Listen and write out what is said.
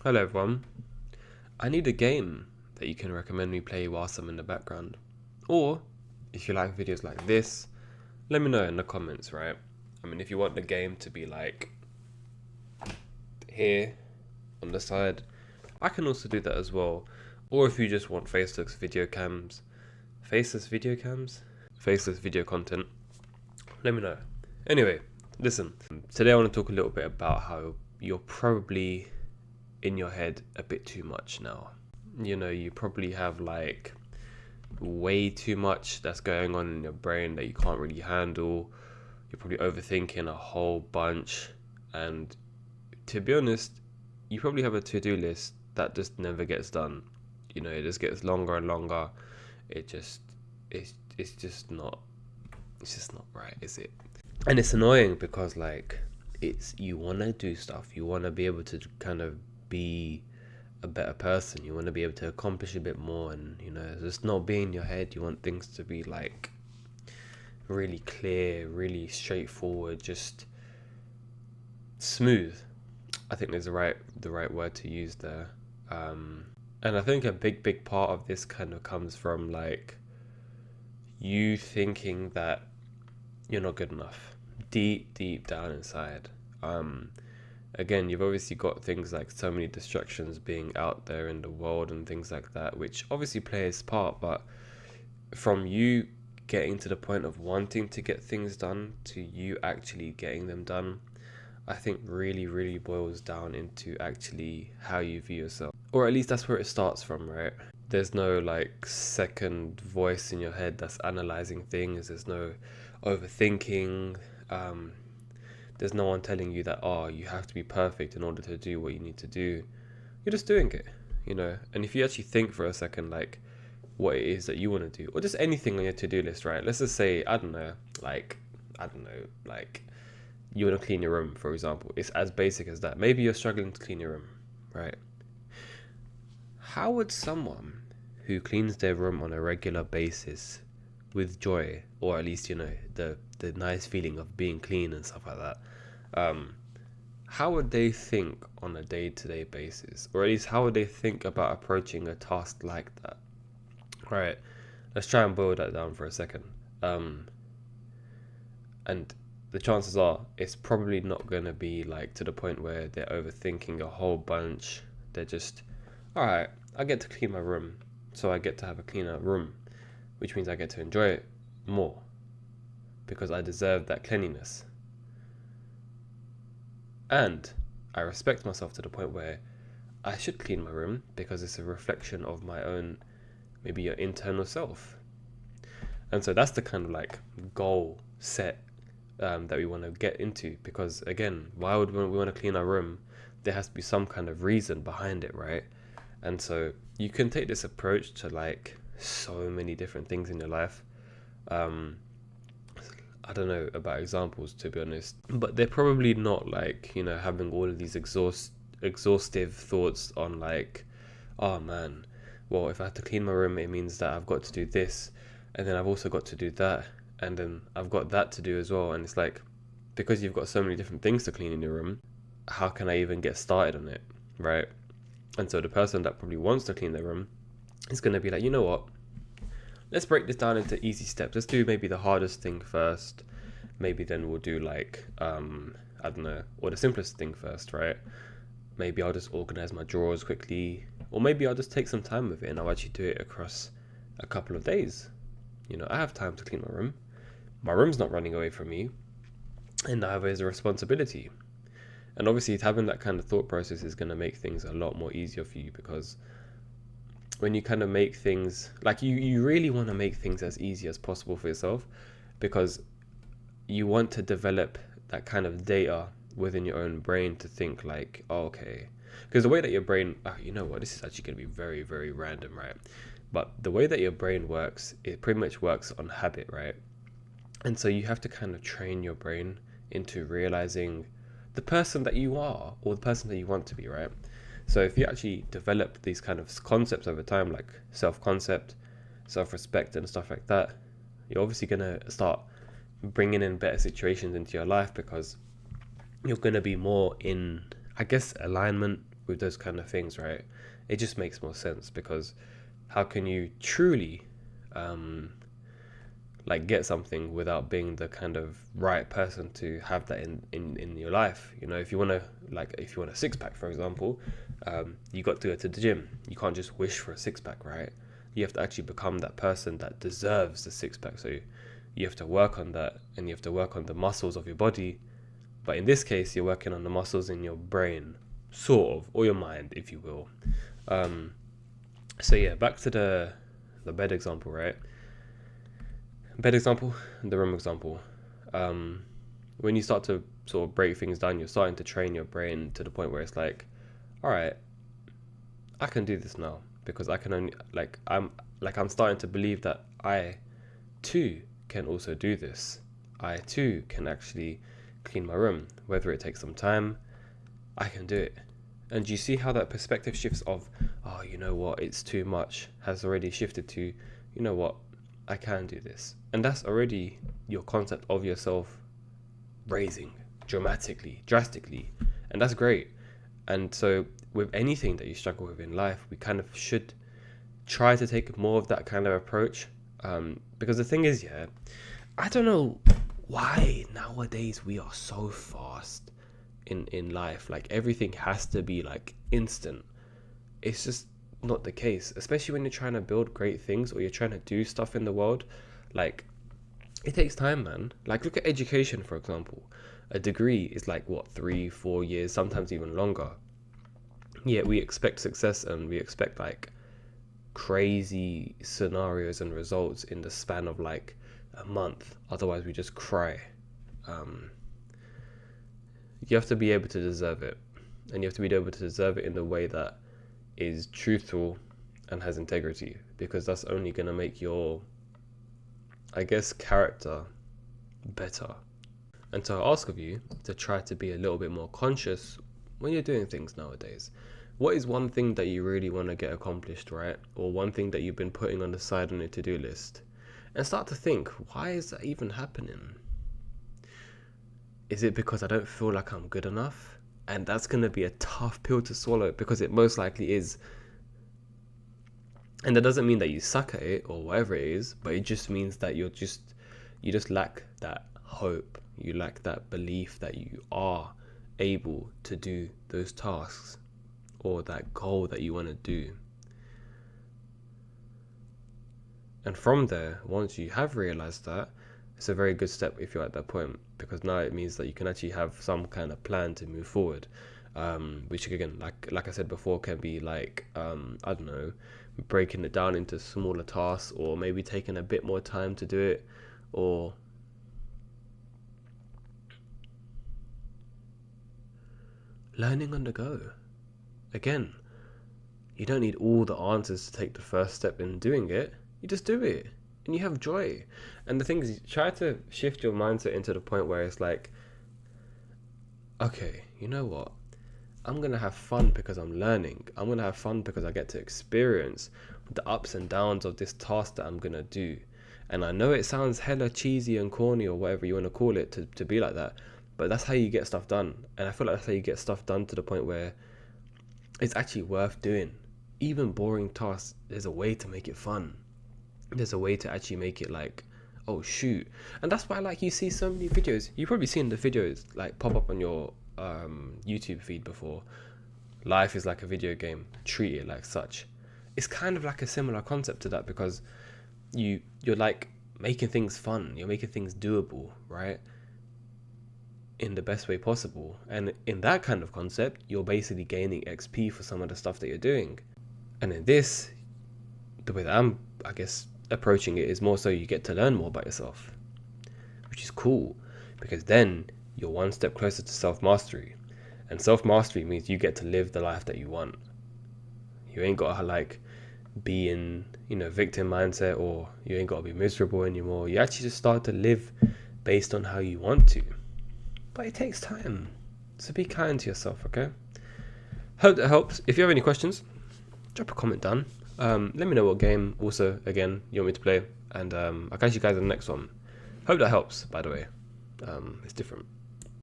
Hello everyone. I need a game that you can recommend me play whilst I'm in the background. Or, if you like videos like this, let me know in the comments, right? I mean, if you want the game to be like here on the side, I can also do that as well. Or if you just want faceless video content, let me know. Anyway, listen, today I want to talk a little bit about how you're probably in your head a bit too much now. You probably have like way too much that's going on in your brain that you can't really handle. You're probably overthinking a whole bunch. And to be honest, you probably have a to-do list that just never gets done. It just gets longer and longer. It's just not right, is it? And it's annoying because like you want to do stuff. You want to be able to kind of be a better person. You want to be able to accomplish a bit more, and just not be in your head. You want things to be like really clear, really straightforward, just smooth. I think there's the right word to use there. And I think a big part of this kind of comes from like you thinking that you're not good enough deep down inside. Again, you've obviously got things like so many distractions being out there in the world and things like that, which obviously play its part, but from you getting to the point of wanting to get things done to you actually getting them done, I think really boils down into actually how you view yourself. Or at least that's where it starts from, right? There's no like second voice in your head that's analyzing things. There's no overthinking. There's no one telling you that, you have to be perfect in order to do what you need to do. You're just doing it, And if you actually think for a second, like, what it is that you want to do, or just anything on your to-do list, right? Let's just say, like, you want to clean your room, for example. It's as basic as that. Maybe you're struggling to clean your room, right? How would someone who cleans their room on a regular basis with joy, or at least the nice feeling of being clean and stuff like that, how would they think on a day-to-day basis, or at least how would they think about approaching a task like that? All right, let's try and boil that down for a second. And the chances are it's probably not going to be like to the point where they're overthinking a whole bunch. They're just, all right, I get to clean my room, so I get to have a cleaner room, which means I get to enjoy it more because I deserve that cleanliness. And I respect myself to the point where I should clean my room because it's a reflection of my own, maybe your internal self. And so that's the kind of like goal set that we want to get into, because again, why would we want to clean our room? There has to be some kind of reason behind it, right? And so you can take this approach to like so many different things in your life. I don't know about examples, to be honest, but they're probably not like, having all of these exhaustive thoughts on like, oh man, well, if I have to clean my room, it means that I've got to do this, and then I've also got to do that, and then I've got that to do as well. And it's like, because you've got so many different things to clean in your room, how can I even get started on it, right? And so the person that probably wants to clean their room is going to be like, you know what? Let's break this down into easy steps. Let's do maybe the hardest thing first. Maybe then we'll do like, I don't know, or the simplest thing first, right? Maybe I'll just organize my drawers quickly, or maybe I'll just take some time with it and I'll actually do it across a couple of days. I have time to clean my room. My room's not running away from me, and I have a responsibility. And obviously having that kind of thought process is going to make things a lot more easier for you, because when you kind of make things like you really want to make things as easy as possible for yourself, because you want to develop that kind of data within your own brain to think like, oh, okay, because the way that your brain, you know what, this is actually going to be very random, right? But the way that your brain works, it pretty much works on habit, right? And so you have to kind of train your brain into realizing the person that you are, or the person that you want to be, right? So if you actually develop these kind of concepts over time, like self-concept, self-respect and stuff like that, you're obviously going to start bringing in better situations into your life, because you're going to be more in, I guess, alignment with those kind of things, right? It just makes more sense, because how can you truly like get something without being the kind of right person to have that in your life? You know, if you want to, like, if you want a six-pack, for example, you got to go to the gym. You can't just wish for a six-pack, right? You have to actually become that person that deserves the six-pack. So you have to work on that, and you have to work on the muscles of your body. But in this case, you're working on the muscles in your brain, sort of, or your mind, if you will. So yeah, back to the bed example, right? Bed example, the room example. When you start to sort of break things down, you're starting to train your brain to the point where it's like, all right, I can do this now, because I can only, I'm starting to believe that I too can also do this. I too can actually clean my room, whether it takes some time. I can do it. And you see how that perspective shifts of, oh, you know what, it's too much, has already shifted to, you know what, I can do this. And that's already your concept of yourself raising drastically. And that's great. And so with anything that you struggle with in life, we kind of should try to take more of that kind of approach. Because the thing is, yeah, I don't know why nowadays we are so fast in life. Like, everything has to be like instant. It's just not the case, especially when you're trying to build great things or you're trying to do stuff in the world. Like, it takes time, man. Like, look at education, for example. A degree is like, what, 3-4 years, sometimes even longer. Yet we expect success, and we expect like crazy scenarios and results in the span of like a month. Otherwise we just cry. You have to be able to deserve it, and you have to be able to deserve it in the way that is truthful and has integrity, because that's only going to make your, I guess, character better. And so I ask of you to try to be a little bit more conscious when you're doing things nowadays. What is one thing that you really want to get accomplished, right? Or one thing that you've been putting on the side on your to-do list? And start to think, why is that even happening? Is it because I don't feel like I'm good enough? And that's going to be a tough pill to swallow, because it most likely is. And that doesn't mean that you suck at it or whatever it is, but it just means that you just lack that hope. You lack that belief that you are able to do those tasks or that goal that you want to do. And from there, once you have realized that, it's a very good step if you're at that point, because now it means that you can actually have some kind of plan to move forward, which again, like I said before, can be like, I don't know, breaking it down into smaller tasks, or maybe taking a bit more time to do it, or learning on the go. Again, you don't need all the answers to take the first step in doing it. You just do it, and you have joy. And the thing is, try to shift your mindset into the point where it's like, okay, you know what? I'm going to have fun because I'm learning. I'm going to have fun because I get to experience the ups and downs of this task that I'm going to do. And I know it sounds hella cheesy and corny or whatever you want to call it to be like that, but that's how you get stuff done. And I feel like that's how you get stuff done to the point where it's actually worth doing. Even boring tasks, there's a way to make it fun. There's a way to actually make it like, oh shoot. And that's why, like, you see so many videos. You've probably seen the videos like pop up on your YouTube feed before. Life is like a video game, treat it like such. It's kind of like a similar concept to that, because you're like making things fun, you're making things doable, right, in the best way possible. And in that kind of concept, you're basically gaining XP for some of the stuff that you're doing. And in this, the way that I'm, I guess, approaching it is more so you get to learn more about yourself, which is cool, because then you're one step closer to self-mastery. And self-mastery means you get to live the life that you want. You ain't got to like be in, victim mindset, or you ain't got to be miserable anymore. You actually just start to live based on how you want to. But it takes time. So be kind to yourself, okay? Hope that helps. If you have any questions, drop a comment down. Let me know what game also, again, you want me to play. And I'll catch you guys on the next one. Hope that helps, by the way. It's different.